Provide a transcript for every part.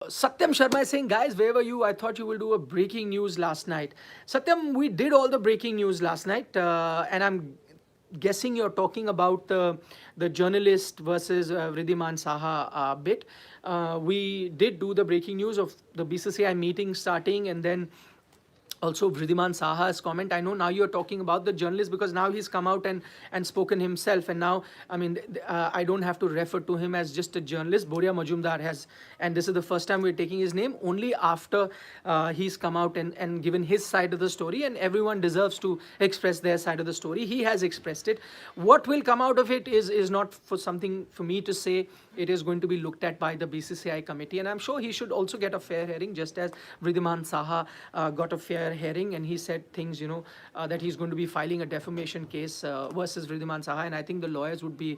Satyam Sharma is saying, guys, where were you? I thought you will do a breaking news last night. Satyam, we did all the breaking news last night, and I'm guessing you're talking about the journalist versus Vridhiman Saha bit. We did do the breaking news of the BCCI meeting starting, and then also Vridhiman Saha's comment. I know now you're talking about the journalist because now he's come out and spoken himself, and now I mean I don't have to refer to him as just a journalist. Boria Majumdar has, and this is the first time we're taking his name only after he's come out and given his side of the story, and everyone deserves to express their side of the story. He has expressed it. What will come out of it is not for something for me to say. It is going to be looked at by the BCCI committee, and I'm sure he should also get a fair hearing, just as Vridhiman Saha got a fair hearing, and he said things, that he's going to be filing a defamation case versus Vridhiman Saha, and I think the lawyers would be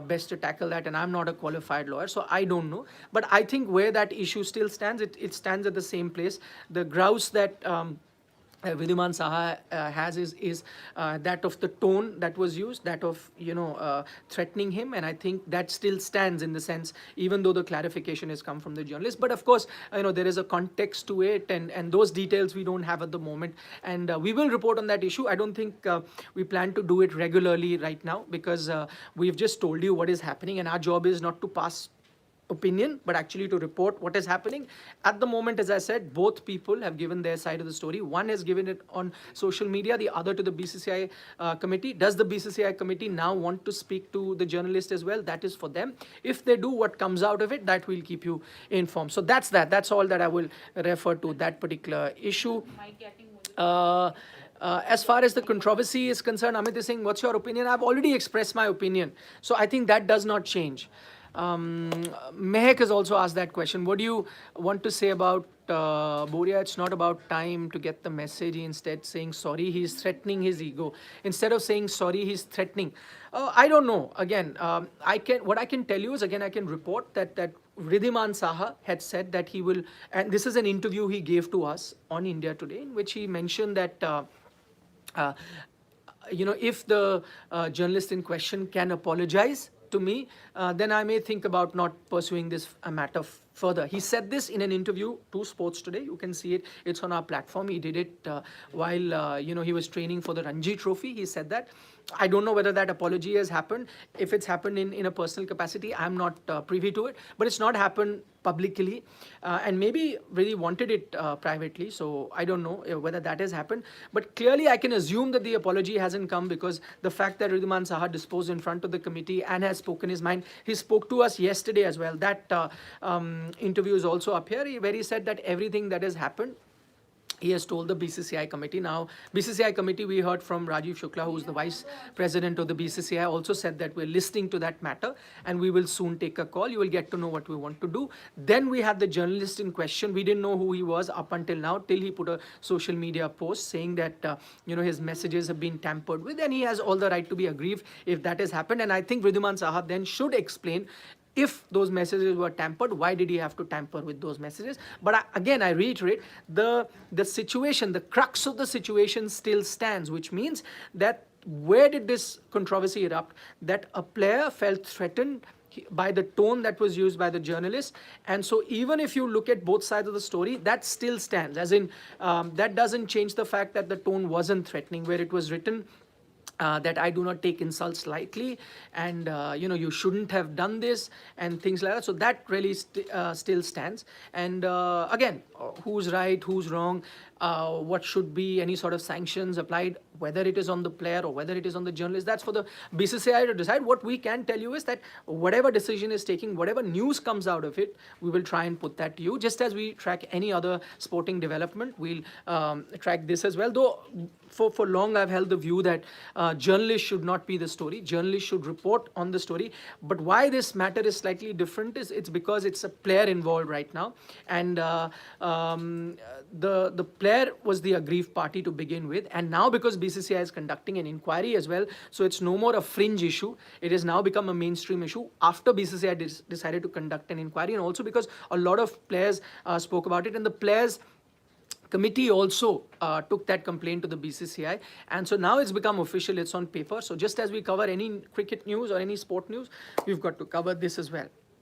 best to tackle that, and I'm not a qualified lawyer, so I don't know. But I think where that issue still stands, it stands at the same place. The grouse that Vridhiman Saha has is that of the tone that was used, that of threatening him, and I think that still stands in the sense, even though the clarification has come from the journalist. But of course, there is a context to it, and those details we don't have at the moment, and we will report on that issue. I don't think we plan to do it regularly right now because we've just told you what is happening, and our job is not to pass opinion but actually to report what is happening at the moment. As I said, both people have given their side of the story. One has given it on social media, the other to the BCCI committee. Does the BCCI committee now want to speak to the journalist as well? That is for them. If they do, what comes out of it, that will keep you informed. So that's all that I will refer to that particular issue. As far as the controversy is concerned, Amit is saying, what's your opinion? I've already expressed my opinion, so I think that does not change. Mehek has also asked that question. What do you want to say about Boria? It's not about time to get the message. He instead saying sorry. He's threatening his ego. Instead of saying sorry, he's threatening. I don't know. Again, what I can tell you is, again, I can report that Vridhiman Saha had said that he will, and this is an interview he gave to us on India Today, in which he mentioned that if the journalist in question can apologize to me, then I may think about not pursuing this matter further. He said this in an interview to Sports Today. You can see it. It's on our platform. He did it while he was training for the Ranji Trophy. He said that. I don't know whether that apology has happened. If it's happened in a personal capacity, I'm not privy to it. But it's not happened publicly, and maybe really wanted it privately. So I don't know whether that has happened. But clearly, I can assume that the apology hasn't come because the fact that Vridhiman Saha disposed in front of the committee and has spoken his mind. He spoke to us yesterday as well. That interview is also up here, where he said that everything that has happened, he has told the BCCI committee. Now, BCCI committee, we heard from Rajiv Shukla, who is the vice president of the BCCI, also said that we're listening to that matter and we will soon take a call. You will get to know what we want to do. Then we had the journalist in question. We didn't know who he was up until now, till he put a social media post saying that, his messages have been tampered with, and he has all the right to be aggrieved if that has happened. And I think Vridhiman Saha then should explain, if those messages were tampered, why did he have to tamper with those messages? But again, I reiterate, the situation, the crux of the situation still stands, which means that where did this controversy erupt? That a player felt threatened by the tone that was used by the journalist. And so even if you look at both sides of the story, that still stands. As in, that doesn't change the fact that the tone wasn't threatening, where it was written that I do not take insults lightly, and you shouldn't have done this, and things like that. So that really still stands. And again, who's right, who's wrong, what should be any sort of sanctions applied, whether it is on the player or whether it is on the journalist, that's for the BCCI to decide. What we can tell you is that whatever decision is taken, whatever news comes out of it, we will try and put that to you, just as we track any other sporting development. We'll track this as well, though for long I've held the view that journalists should not be the story. Journalists should report on the story. But why this matter is slightly different is it's because it's a player involved right now, and the player was the aggrieved party to begin with, and now because BCCI is conducting an inquiry as well, so it's no more a fringe issue. It has now become a mainstream issue after BCCI decided to conduct an inquiry, and also because a lot of players spoke about it, and the players committee also took that complaint to the BCCI, and so now it's become official. It's on paper. So just as we cover any cricket news or any sport news, we've got to cover this as well.